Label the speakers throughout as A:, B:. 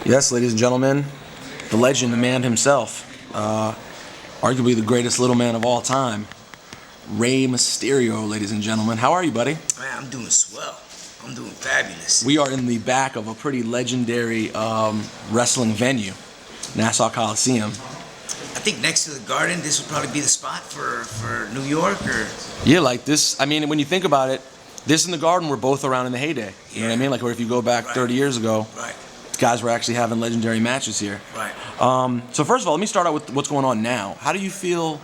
A: Yes, ladies and gentlemen, the legend, the man himself, arguably the greatest little man of all time, Rey Mysterio, ladies and gentlemen. How are you, buddy?
B: Man, I'm doing swell. I'm doing fabulous.
A: We are in the back of a pretty legendary wrestling venue, Nassau Coliseum.
B: I think next to the Garden, this would probably be the spot for New York, or...
A: Yeah, like this, I mean, when you think about it, this and the Garden were both around in the heyday. You know what I mean? Like, or if you go back 30 years ago, guys were actually having legendary matches here.
B: Right.
A: So first of all, let me start out with what's going on now. How do you feel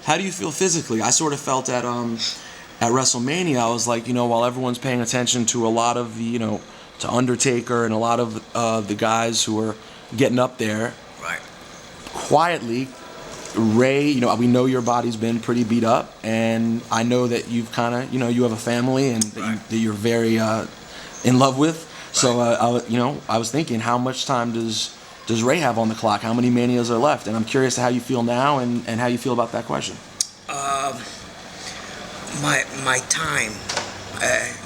A: physically? I sort of felt at WrestleMania, I was like, while everyone's paying attention to a lot of the, to Undertaker and a lot of the guys who are getting up there.
B: Right.
A: Quietly, Rey, we know your body's been pretty beat up, and I know that you've kind of, you have a family and that you're very in love with. So, I was thinking, how much time does Rey have on the clock? How many Manias are left? And I'm curious to how you feel now and how you feel about that question.
B: My time,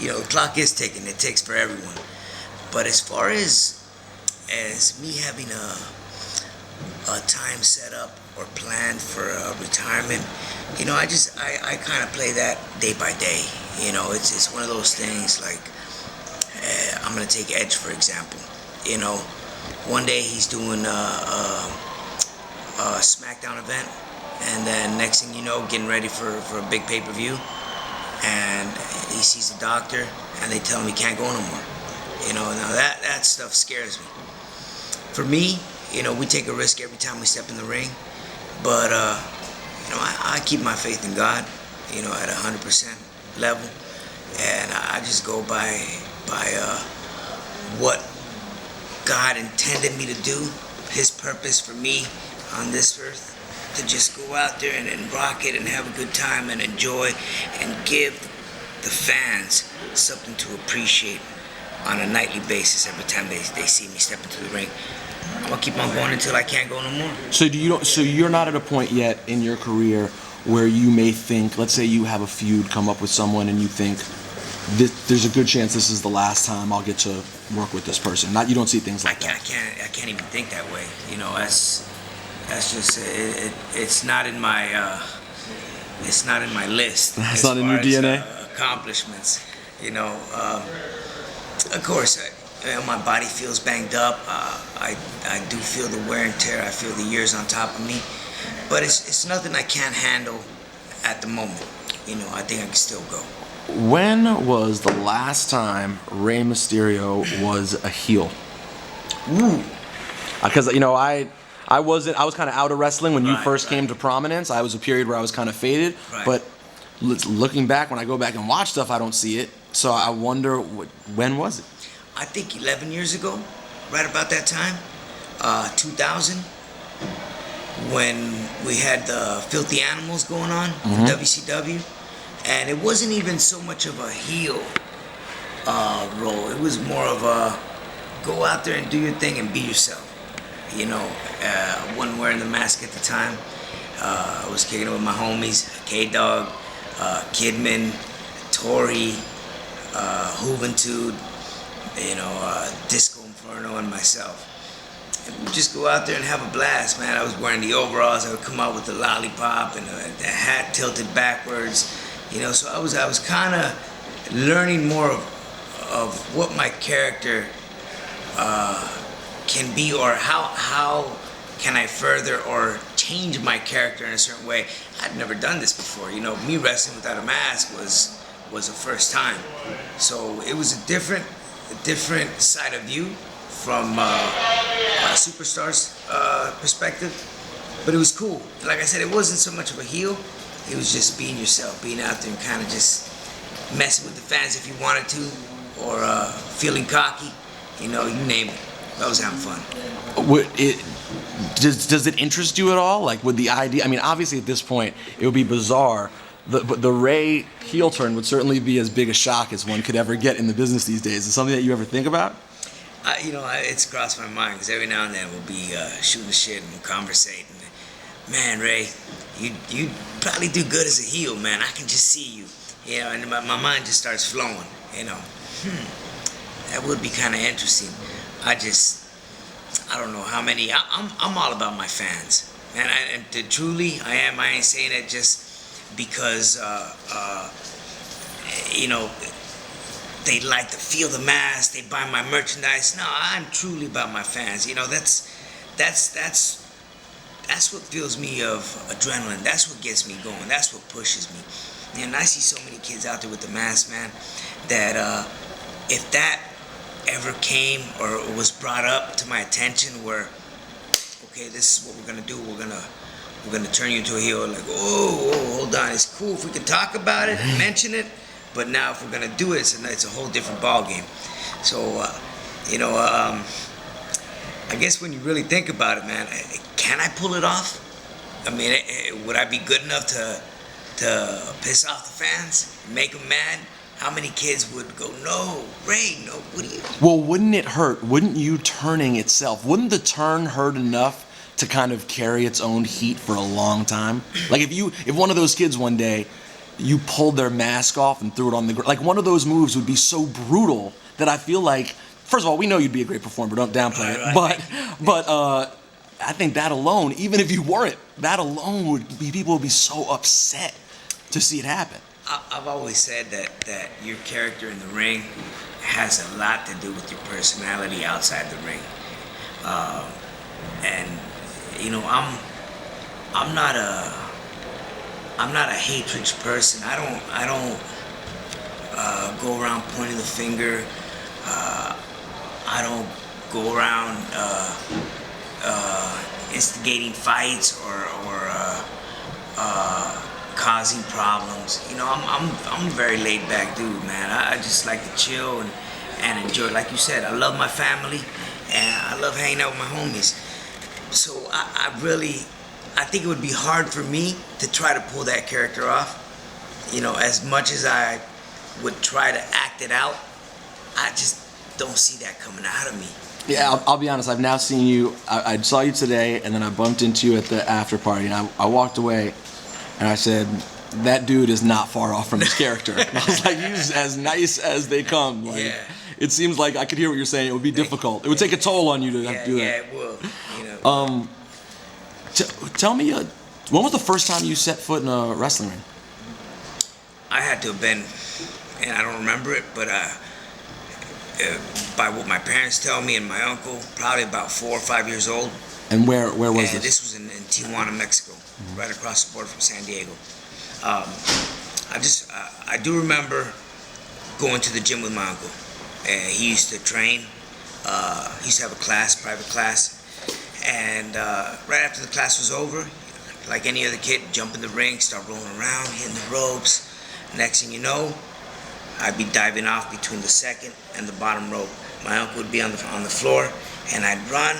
B: the clock is ticking. It ticks for everyone. But as far as me having a time set up or planned for retirement, I kind of play that day by day. It's one of those things like, I'm going to take Edge, for example. One day he's doing a SmackDown event, and then next thing you know, getting ready for a big pay-per-view, and he sees a doctor, and they tell him he can't go no more. Now that stuff scares me. For me, we take a risk every time we step in the ring, but I keep my faith in God, at 100% level, and I just go by what God intended me to do, His purpose for me on this earth, to just go out there and rock it and have a good time and enjoy and give the fans something to appreciate on a nightly basis every time they see me step into the ring. I'm gonna keep on going until I can't go no more.
A: So you're not at a point yet in your career where you may think, let's say you have a feud, come up with someone, and you think, there's a good chance this is the last time I'll get to work with this person. You don't see things like that.
B: I can't even think that way. That's just it's not in my list.
A: That's not in your DNA.
B: Accomplishments. Of course, my body feels banged up. I do feel the wear and tear. I feel the years on top of me. But it's nothing I can't handle at the moment. I think I can still go.
A: When was the last time Rey Mysterio was a heel? Because I was kind of out of wrestling when you first came to prominence. I was a period where I was kind of faded. But looking back, when I go back and watch stuff, I don't see it. So I wonder, when was it?
B: I think 11 years ago, right about that time, 2000, when we had the Filthy Animals going on, WCW. And it wasn't even so much of a heel role. It was more of a go out there and do your thing and be yourself. I wasn't wearing the mask at the time. I was kicking it with my homies, K-Dog, Kidman, Tori, Juventud, Disco Inferno, and myself. And we'd just go out there and have a blast, man. I was wearing the overalls. I would come out with the lollipop and the hat tilted backwards. So I was kind of learning more of what my character can be, or how can I further or change my character in a certain way. I'd never done this before. Me wrestling without a mask was the first time. So it was a different side of view from a superstar's perspective. But it was cool. Like I said, it wasn't so much of a heel. It was just being yourself, being out there and kind of just messing with the fans if you wanted to, or feeling cocky, you name it. I was having fun.
A: Does it interest you at all? Like, with the idea, obviously at this point, it would be bizarre. But the Rey heel turn would certainly be as big a shock as one could ever get in the business these days. Is it something that you ever think about?
B: It's crossed my mind, because every now and then we'll be shooting the shit and we'll conversate. Man, Rey, you probably do good as a heel, man. I can just see you. And my mind just starts flowing. That would be kind of interesting. I don't know how many. I'm all about my fans, man. Truly, I am. I ain't saying it just because you know, they like to feel the mask. They buy my merchandise. No, I'm truly about my fans. You know, that's what fills me of adrenaline. That's what gets me going. That's what pushes me. And I see so many kids out there with the mask, man, that if that ever came or was brought up to my attention where, okay, this is what we're gonna do. We're gonna turn you into a hero. Like, oh, hold on. It's cool if we can talk about it, mention it, but now if we're gonna do it, it's a whole different ball game. So, you know, I guess when you really think about it, man, can I pull it off? I mean, would I be good enough to piss off the fans, make them mad? How many kids would go, no, Ray, no, what do you?
A: Well, wouldn't it hurt? Wouldn't you turning itself? Wouldn't the turn hurt enough to kind of carry its own heat for a long time? Like if one of those kids one day, you pulled their mask off and threw it on the ground, like one of those moves would be so brutal that I feel like, first of all, we know you'd be a great performer. Don't downplay it. But I think that alone, even if you weren't, that alone people would be so upset to see it happen.
B: I've always said that your character in the ring has a lot to do with your personality outside the ring, and you know I'm not a hatred person. I don't go around pointing the finger. I don't go around instigating fights or causing problems. You know, I'm a very laid back dude, man. I just like to chill and enjoy. Like you said, I love my family and I love hanging out with my homies. So I think it would be hard for me to try to pull that character off. You know, as much as I would try to act it out, I just don't see that coming out of me.
A: Yeah, I'll be honest. I've now seen you. I saw you today, and then I bumped into you at the after party, and I walked away, and I said, that dude is not far off from his character. And I was like, he's as nice as they come. Like,
B: yeah.
A: It seems like I could hear what you're saying. It would be difficult. It would take a toll on you to have to do that.
B: Yeah, it will. You know.
A: Tell me, when was the first time you set foot in a wrestling ring?
B: I had to have been, and I don't remember it, but by what my parents tell me and my uncle, probably about 4 or 5 years old.
A: And where was this?
B: This was in Tijuana, Mexico, right across the border from San Diego. I do remember going to the gym with my uncle. He used to train. He used to have a class, private class. And right after the class was over, like any other kid, jump in the ring, start rolling around, hitting the ropes. Next thing you know, I'd be diving off between the second and the bottom rope. My uncle would be on the floor, and I'd run,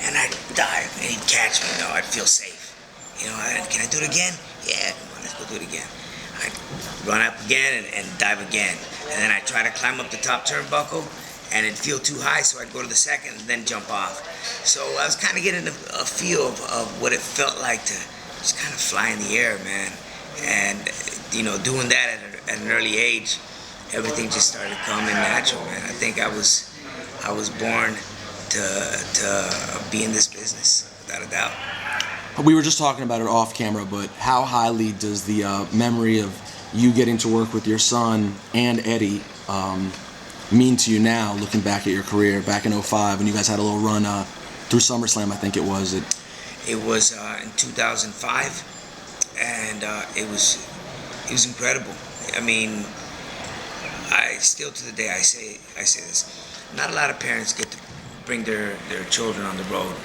B: and I'd dive, and he'd catch me. No, I'd feel safe. You know, can I do it again? Yeah, come on, let's go do it again. I'd run up again and dive again. And then I'd try to climb up the top turnbuckle, and it'd feel too high, so I'd go to the second and then jump off. So I was kind of getting a feel of what it felt like to just kind of fly in the air, man. And, you know, doing that at an early age, everything just started coming natural, man. I think I was born to be in this business, without a doubt.
A: We were just talking about it off camera, but how highly does the memory of you getting to work with your son and Eddie mean to you now, looking back at your career back in 2005 when you guys had a little run through SummerSlam, I think it was?
B: It was in 2005, and it was incredible. I mean, I still to the day I say this. Not a lot of parents get to bring their children on the road,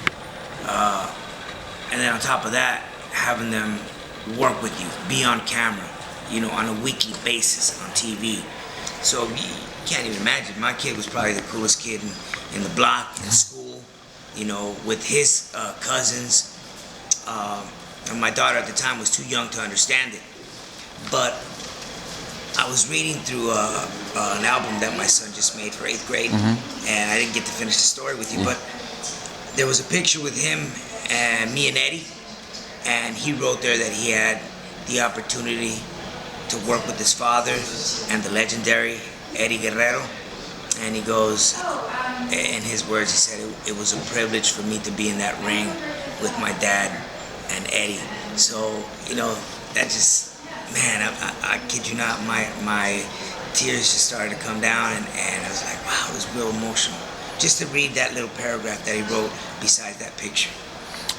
B: and then on top of that, having them work with you, be on camera, you know, on a weekly basis on TV. So you can't even imagine. My kid was probably the coolest kid in the block, in school, you know, with his cousins. And my daughter at the time was too young to understand it. But I was reading through an album that my son just made for 8th grade, and I didn't get to finish the story with you, but there was a picture with him and me and Eddie, and he wrote there that he had the opportunity to work with his father and the legendary Eddie Guerrero, and he goes, In his words, he said it was a privilege for me to be in that ring with my dad and Eddie. So, you know, that just, man, I kid you not, my tears just started to come down, and I was like, wow, it was real emotional. Just to read that little paragraph that he wrote beside that picture.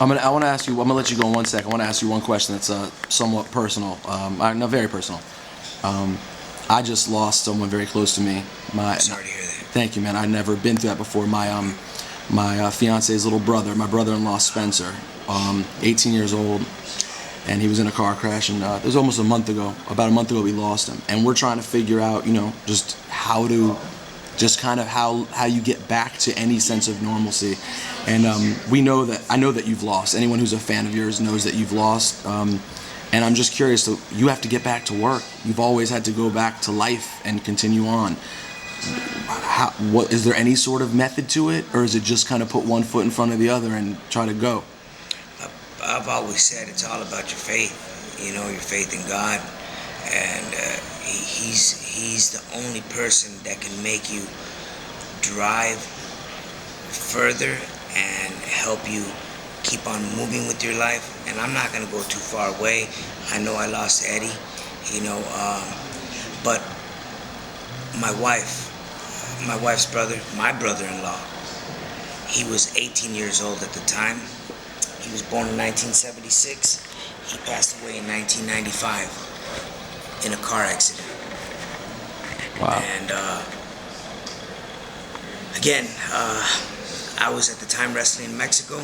A: I want to ask you. I'm gonna let you go in 1 second. I want to ask you one question that's somewhat personal. No, very personal. I just lost someone very close to me.
B: I'm sorry to hear that.
A: Thank you, man. I'd never been through that before. My fiance's little brother, my brother-in-law Spencer, 18 years old, and he was in a car crash. And it was almost a month ago. About a month ago, we lost him, and we're trying to figure out, you know, just how to. Just kind of how you get back to any sense of normalcy. And I know that you've lost. Anyone who's a fan of yours knows that you've lost. And I'm just curious, so you have to get back to work. You've always had to go back to life and continue on. What is there any sort of method to it, or is it just kind of put one foot in front of the other and try to go?
B: I've always said it's all about your faith, you know, your faith in God. And he's the only person that can make you drive further and help you keep on moving with your life. And I'm not going to go too far away. I know I lost Eddie, you know, but my wife's brother, my brother-in-law, he was 18 years old at the time. He was born in 1976. He passed away in 1995. In a car accident.
A: Wow.
B: And again, I was at the time wrestling in Mexico.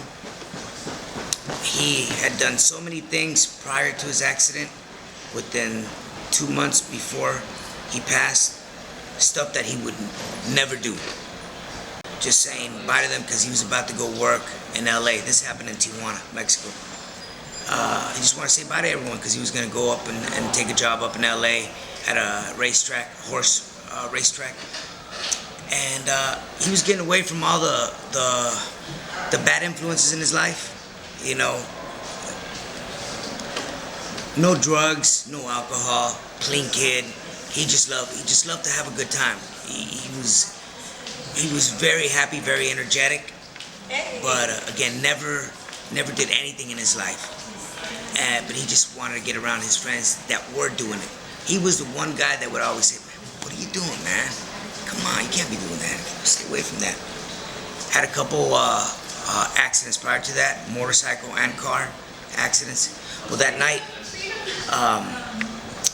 B: He had done so many things prior to his accident. Within 2 months before he passed, stuff that he would never do. Just saying bye to them because he was about to go work in LA. This happened in Tijuana, Mexico. He just wanted to say bye to everyone because he was going to go up and take a job up in LA at a racetrack, horse racetrack. And he was getting away from all the bad influences in his life. You know, no drugs, no alcohol, clean kid. He just loved to have a good time. He was very happy, very energetic, but again, never did anything in his life. But he just wanted to get around his friends that were doing it. He was the one guy that would always say, "What are you doing, man? Come on, you can't be doing that. Stay away from that." Had a couple accidents prior to that, motorcycle and car accidents. Well, that night,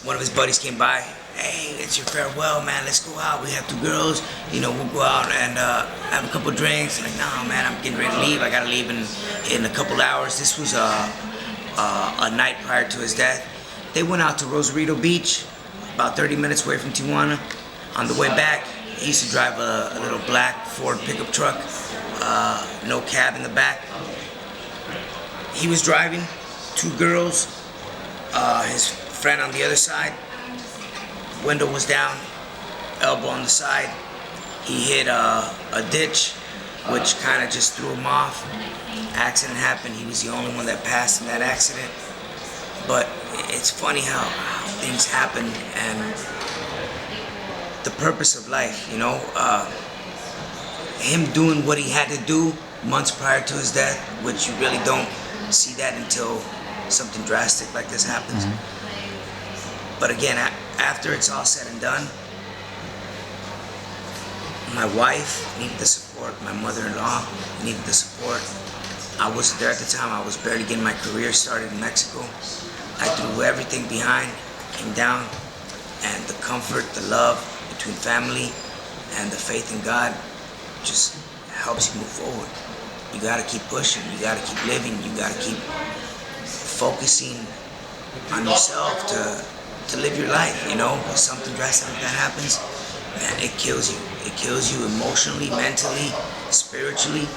B: one of his buddies came by. "Hey, it's your farewell, man. Let's go out. We have 2 girls. You know, we'll go out and have a couple drinks." I'm like, "No, man, I'm getting ready to leave. I gotta leave in a couple hours." This was a night prior to his death. They went out to Rosarito Beach, about 30 minutes away from Tijuana. On the way back, he used to drive a little black Ford pickup truck, no cab in the back. He was driving, 2 girls, his friend on the other side. Window was down, elbow on the side. He hit a ditch, which kind of just threw him off. Accident happened. He was the only one that passed in that accident. But it's funny how things happen and the purpose of life, you know. Him doing what he had to do months prior to his death, which you really don't see that until something drastic like this happens. Mm-hmm. But again, after it's all said and done, my wife needed the support. My mother-in-law needed the support. I wasn't there at the time. I was barely getting my career started in Mexico. I threw everything behind, came down, and the comfort, the love between family and the faith in God just helps you move forward. You gotta keep pushing, you gotta keep living, you gotta keep focusing on yourself to live your life, you know. When something drastic like that happens, man, it kills you. It kills you emotionally, mentally, spiritually.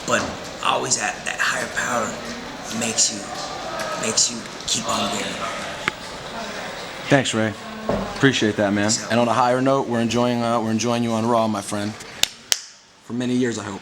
B: But always that higher power makes you keep on going.
A: Thanks, Ray. Appreciate that, man. And on a higher note, we're enjoying you on Raw, my friend. For many years, I hope.